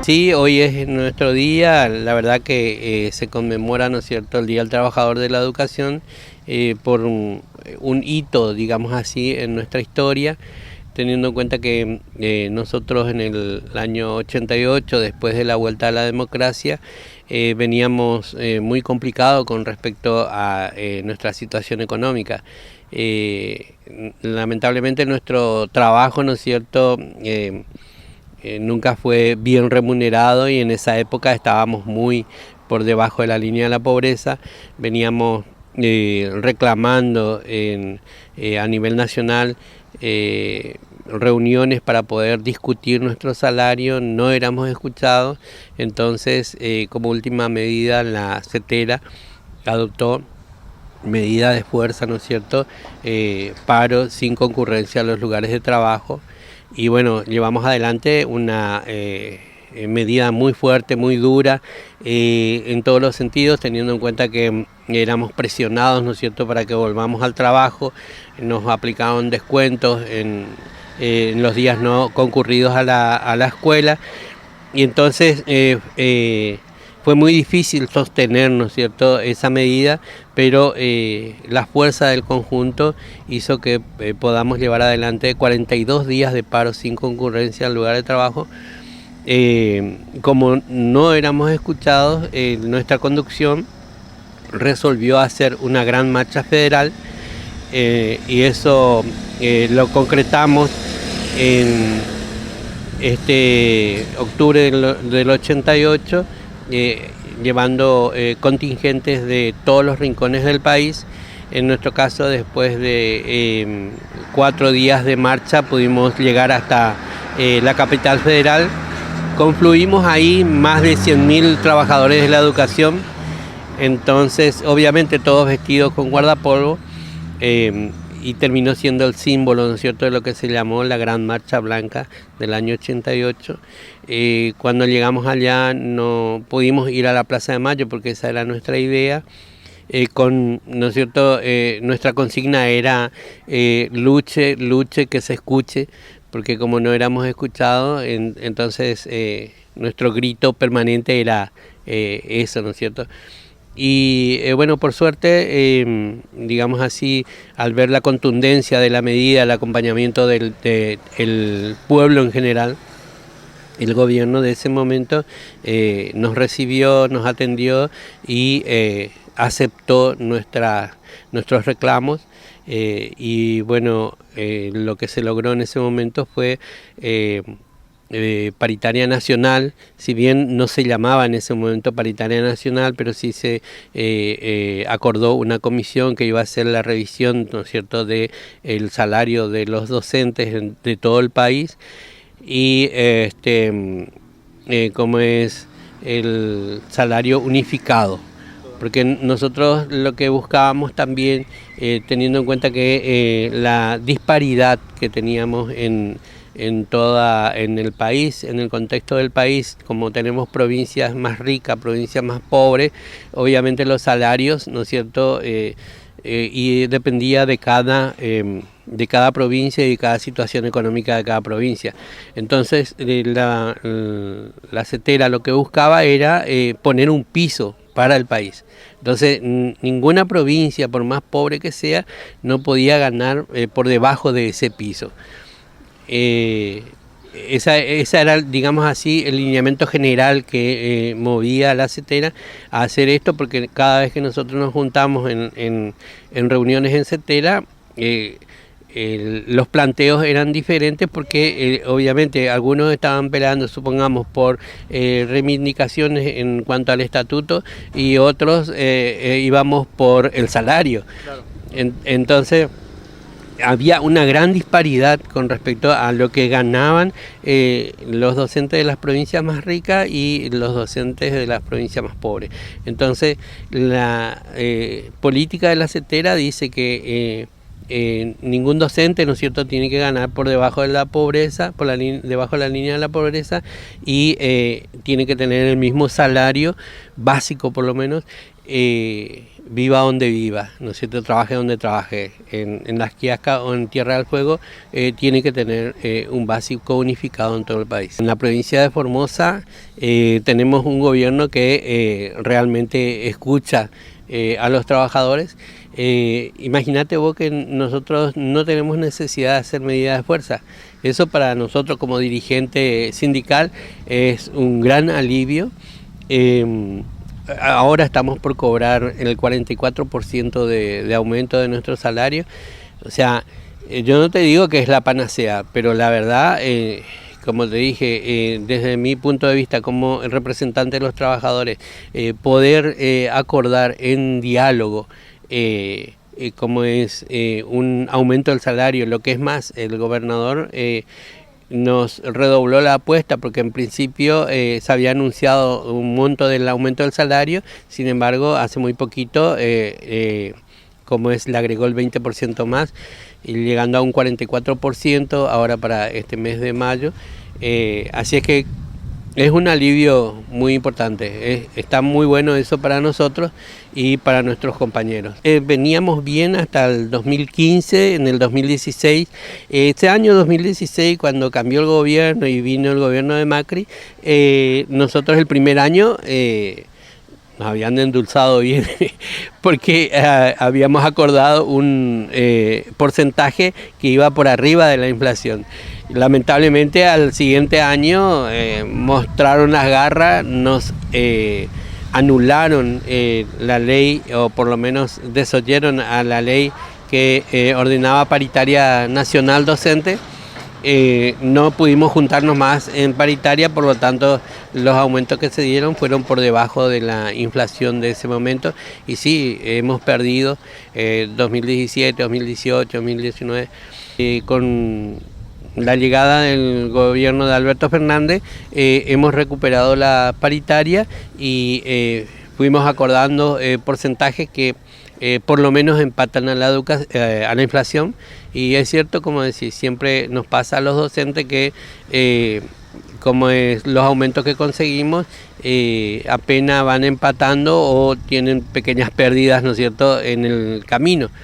Sí, hoy es nuestro día, la verdad que se conmemora, ¿no es cierto?, el Día del Trabajador de la Educación por un hito, digamos así, en nuestra historia, teniendo en cuenta que nosotros en el año 88, después de la vuelta a la democracia, veníamos muy complicados con respecto a nuestra situación económica. Lamentablemente nuestro trabajo, ¿no es cierto?, nunca fue bien remunerado y en esa época estábamos muy por debajo de la línea de la pobreza. Veníamos reclamando a nivel nacional reuniones para poder discutir nuestro salario, no éramos escuchados. Entonces, como última medida, la CETERA adoptó medidas de fuerza, ¿no es cierto?, paro sin concurrencia a los lugares de trabajo. Y bueno, llevamos adelante una medida muy fuerte, muy dura, en todos los sentidos, teniendo en cuenta que éramos presionados, ¿no es cierto?, para que volvamos al trabajo. Nos aplicaban descuentos en los días no concurridos a la escuela, y entonces fue muy difícil sostener, ¿no es cierto?, esa medida, pero la fuerza del conjunto hizo que podamos llevar adelante 42 días de paro sin concurrencia al lugar de trabajo. Como no éramos escuchados, nuestra conducción resolvió hacer una gran marcha federal, y eso lo concretamos en este octubre del 88, llevando contingentes de todos los rincones del país. En nuestro caso, después de 4 días de marcha, pudimos llegar hasta la capital federal. Confluimos ahí más de 100.000 trabajadores de la educación, entonces obviamente todos vestidos con guardapolvo, y terminó siendo el símbolo, ¿no es cierto?, de lo que se llamó la Gran Marcha Blanca del año 88. Cuando llegamos allá no pudimos ir a la Plaza de Mayo porque esa era nuestra idea. ¿No es cierto?, nuestra consigna era luche, luche, que se escuche, porque como no éramos escuchados, entonces nuestro grito permanente era eso, ¿no es cierto? Y bueno, por suerte, digamos así, al ver la contundencia de la medida, el acompañamiento del pueblo en general, el gobierno de ese momento nos recibió, nos atendió y aceptó nuestros reclamos. Y bueno, lo que se logró en ese momento fue paritaria nacional. Si bien no se llamaba en ese momento paritaria nacional, pero sí se acordó una comisión que iba a hacer la revisión, ¿no es cierto?, de el salario de los docentes de todo el país, y como es el salario unificado, porque nosotros lo que buscábamos también, teniendo en cuenta que la disparidad que teníamos en el país, en el contexto del país, como tenemos provincias más ricas, provincias más pobres, obviamente los salarios, ¿no es cierto?, y dependía de cada provincia y de cada situación económica de cada provincia. Entonces la CETERA lo que buscaba era poner un piso para el país. Entonces ninguna provincia, por más pobre que sea, no podía ganar por debajo de ese piso. Esa era, digamos así, el lineamiento general que movía a la CETERA a hacer esto, porque cada vez que nosotros nos juntamos en reuniones en CETERA, los planteos eran diferentes, porque obviamente algunos estaban peleando, supongamos, por reivindicaciones en cuanto al estatuto, y otros íbamos por el salario. Claro. Entonces había una gran disparidad con respecto a lo que ganaban los docentes de las provincias más ricas y los docentes de las provincias más pobres. Entonces la política de la CETERA dice que ningún docente, ¿no es cierto?, tiene que ganar por debajo de la pobreza, debajo de la línea de la pobreza, y tiene que tener el mismo salario básico, por lo menos, viva donde viva, ¿no es cierto? Trabaje donde trabaje, en Las Quiascas o en Tierra del Fuego, tiene que tener un básico unificado en todo el país. En la provincia de Formosa tenemos un gobierno que realmente escucha a los trabajadores. Imagínate vos que nosotros no tenemos necesidad de hacer medidas de fuerza. Eso para nosotros como dirigente sindical es un gran alivio. Ahora estamos por cobrar el 44% de aumento de nuestro salario. O sea, yo no te digo que es la panacea, pero la verdad, como te dije, desde mi punto de vista como representante de los trabajadores, poder acordar en diálogo como es un aumento del salario, lo que es más, el gobernador nos redobló la apuesta porque en principio se había anunciado un monto del aumento del salario, sin embargo hace muy poquito como es le agregó el 20% más, y llegando a un 44% ahora para este mes de mayo, así es que es un alivio muy importante, está muy bueno eso para nosotros y para nuestros compañeros. Veníamos bien hasta el 2015, en el 2016, este año 2016 cuando cambió el gobierno y vino el gobierno de Macri, nosotros el primer año nos habían endulzado bien porque habíamos acordado un porcentaje que iba por arriba de la inflación. Lamentablemente al siguiente año mostraron las garras, nos anularon la ley, o por lo menos desoyeron a la ley que ordenaba paritaria nacional docente. No pudimos juntarnos más en paritaria, por lo tanto los aumentos que se dieron fueron por debajo de la inflación de ese momento, y sí, hemos perdido 2017, 2018, 2019, con la llegada del gobierno de Alberto Fernández hemos recuperado la paritaria y fuimos acordando porcentajes que por lo menos empatan a la inflación, y es cierto, como decís, siempre nos pasa a los docentes que como es los aumentos que conseguimos apenas van empatando o tienen pequeñas pérdidas, ¿no es cierto?, en el camino.